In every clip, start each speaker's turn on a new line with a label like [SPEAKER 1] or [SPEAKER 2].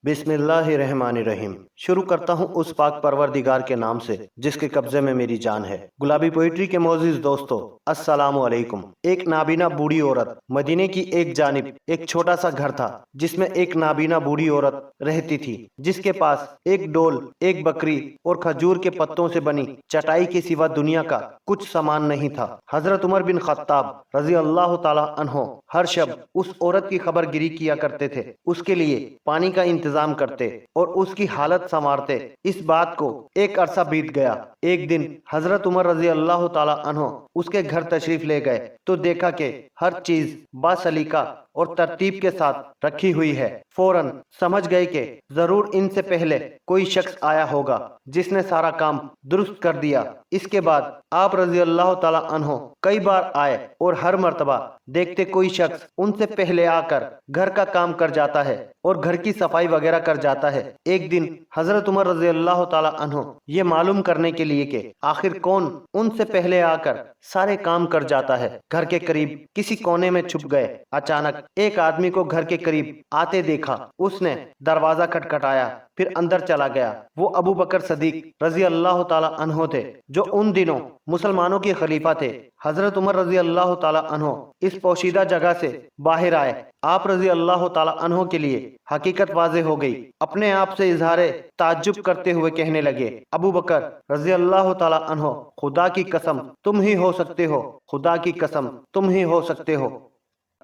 [SPEAKER 1] बिस्मिल्लाहिर्रहमानिर्रहीम। शुरू करता हूँ उस पाक परवरदिगार के नाम से जिसके कब्जे में मेरी जान है। गुलाबी पोइट्री के मोअज़्ज़िज़ दोस्तों, अस्सलामु अलैकुम। एक नाबीना बूढ़ी औरत। मदीने की एक जानिब एक छोटा सा घर था जिसमें एक नाबीना बूढ़ी औरत रहती थी, जिसके पास एक डोल, एक बकरी और खजूर के पत्तों से बनी चटाई के सिवा दुनिया का कुछ सामान नहीं था। हजरत उमर बिन खत्ताब रज़ी अल्लाह ताला अन्हो हर शब उस औरत की खबरगिरी किया करते थे, उसके लिए पानी का इंतजाम करते और उसकी हालत संवारते। इस बात को एक अरसा बीत गया। एक दिन हजरत उमर रज़ी अल्लाह ताला अन्हो उसके घर तशरीफ ले गए तो देखा कि हर चीज बासलीका और तरतीब के साथ रखी हुई है। फौरन समझ गए कि जरूर इनसे पहले कोई शख्स आया होगा जिसने सारा काम दुरुस्त कर दिया। इसके बाद आप रज़ी अल्लाह ताला अन्हो कई बार आए और हर मर्तबा देखते कोई शख्स उनसे पहले आकर घर का काम कर जाता है और घर की सफाई वगैरह कर जाता है। एक दिन हजरत उमर रज़ी अल्लाह ताला अन्हो ये मालूम करने के लिए कि आखिर कौन उनसे पहले आकर सारे काम कर जाता है, घर के करीब किसी कोने में छुप गए। अचानक एक आदमी को घर के करीब आते देखा। उसने दरवाजा खटखटाया, फिर अंदर चला गया। वो अबू बकर सदीक रज़ी अल्लाह ताला अन्हो थे, जो उन दिनों मुसलमानों के खलीफा थे। हजरत उमर रज़ी अल्लाह ताला अन्हो इस पोशीदा जगह से बाहर आए। आप रज़ी अल्लाह ताला अन्हो के लिए हकीकत वाज़े हो गई। अपने आप से इजहारे ताज्जुब करते हुए कहने लगे, अबू बकर रज़ी अल्लाह ताला अन्हो, खुदा की कसम तुम ही हो सकते हो, खुदा की कसम तुम ही हो सकते हो।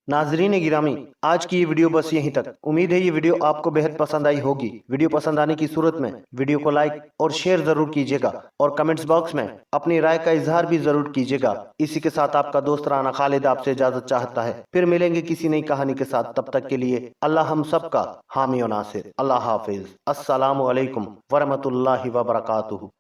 [SPEAKER 1] नाजरीन गिरामी, आज की ये वीडियो बस यहीं तक। उम्मीद है ये वीडियो आपको बेहद पसंद आई होगी। वीडियो पसंद आने की सूरत में वीडियो को लाइक और शेयर जरूर कीजिएगा और कमेंट्स बॉक्स में अपनी राय का इजहार भी जरूर कीजिएगा। इसी के साथ आपका दोस्त राना खालिद आपसे इजाजत चाहता है। फिर मिलेंगे किसी नई कहानी के साथ। तब तक के लिए अल्लाह हम सब का हामी और नासिर। अल्लाह हाफिज। अस्सलामु अलैकुम वरहमतुल्लाहि वबरकातुहू।